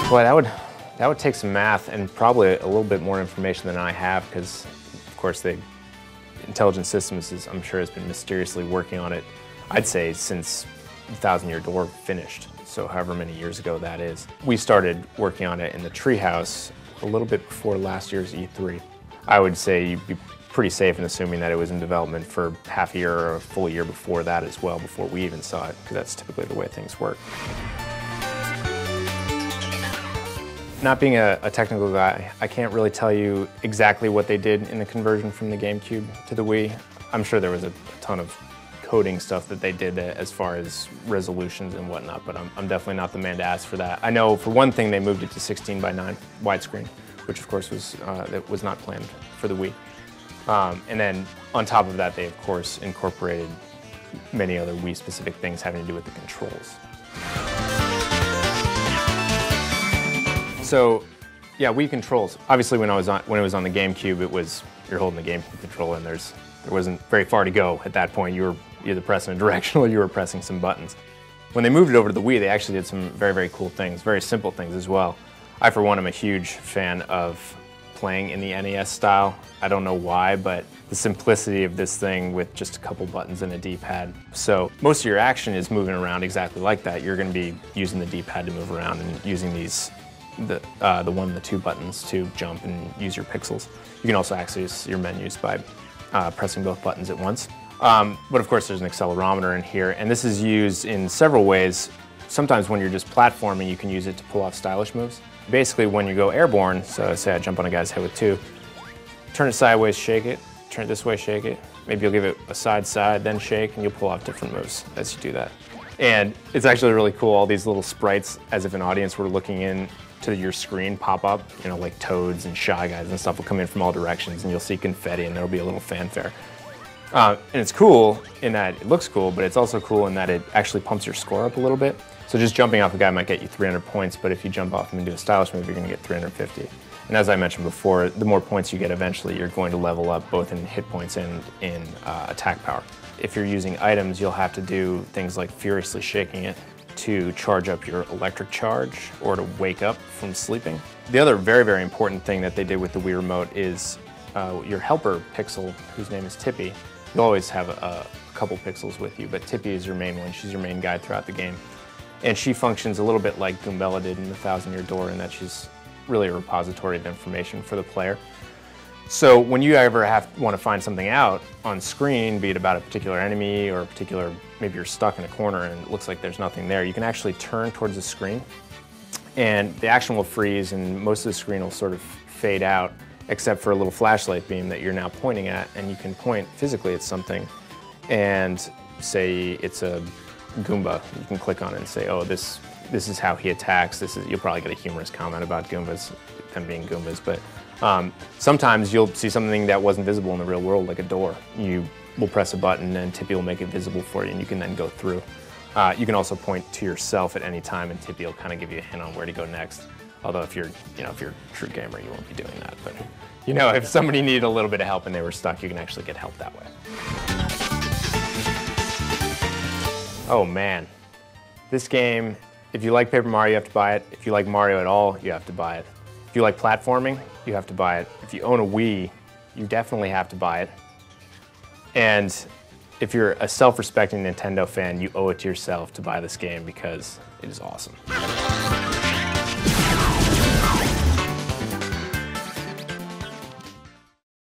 Boy, that would take some math and probably a little bit more information than I have, because of course the Intelligent Systems is, I'm sure, has been mysteriously working on it, I'd say since the Thousand Year Door finished, so however many years ago that is. We started working on it in the Treehouse a little bit before last year's E3. I would say you'd be pretty safe in assuming that it was in development for half a year or a full year before that as well, before we even saw it, because that's typically the way things work. Not being a technical guy, I can't really tell you exactly what they did in the conversion from the GameCube to the Wii. I'm sure there was a ton of coding stuff that they did as far as resolutions and whatnot, but I'm definitely not the man to ask for that. I know for one thing they moved it to 16:9 widescreen, which of course that was not planned for the Wii. And then on top of that, they of course incorporated many other Wii specific things having to do with the controls. So, yeah, Wii controls. Obviously, when it was on the GameCube, you're holding the GameCube controller, and there wasn't very far to go at that point. You were either pressing a directional or you were pressing some buttons. When they moved it over to the Wii, they actually did some very, very cool things, very simple things as well. I, for one, am a huge fan of playing in the NES style. I don't know why, but the simplicity of this thing with just a couple buttons and a D-pad. So most of your action is moving around exactly like that. You're going to be using the D-pad to move around and using the one and the two buttons to jump and use your pixels. You can also access your menus by pressing both buttons at once. But of course there's an accelerometer in here, and this is used in several ways. Sometimes when you're just platforming, you can use it to pull off stylish moves. Basically when you go airborne, so say I jump on a guy's head with two, turn it sideways, shake it, turn it this way, shake it. Maybe you'll give it a side, then shake, and you'll pull off different moves as you do that. And it's actually really cool, all these little sprites, as if an audience were looking in to your screen pop up, you know, like Toads and Shy Guys and stuff will come in from all directions, and you'll see confetti and there'll be a little fanfare. And it's cool in that it looks cool, but it's also cool in that it actually pumps your score up a little bit. So just jumping off a guy might get you 300 points, but if you jump off him and do a stylish move, you're going to get 350. And as I mentioned before, the more points you get eventually, you're going to level up both in hit points and in attack power. If you're using items, you'll have to do things like furiously shaking it to charge up your electric charge or to wake up from sleeping. The other very, very important thing that they did with the Wii Remote is your helper pixel, whose name is Tippy. You'll always have a couple pixels with you, but Tippy is your main one. She's your main guide throughout the game. And she functions a little bit like Goombella did in the Thousand Year Door, in that she's really a repository of information for the player. So when you ever want to find something out on screen, be it about a particular enemy or a particular, maybe you're stuck in a corner and it looks like there's nothing there, you can actually turn towards the screen and the action will freeze and most of the screen will sort of fade out, except for a little flashlight beam that you're now pointing at, and you can point physically at something and say it's a Goomba. You can click on it and say, oh, this is how he attacks. You'll probably get a humorous comment about Goombas, them being Goombas, but sometimes you'll see something that wasn't visible in the real world, like a door. You will press a button and Tippy will make it visible for you, and you can then go through. You can also point to yourself at any time, and Tippy will kind of give you a hint on where to go next. Although if you're a true gamer, you won't be doing that. But you know, if somebody needed a little bit of help and they were stuck, you can actually get help that way. Oh man, this game, if you like Paper Mario, you have to buy it. If you like Mario at all, you have to buy it. If you like platforming, you have to buy it. If you own a Wii, you definitely have to buy it. And if you're a self-respecting Nintendo fan, you owe it to yourself to buy this game because it is awesome.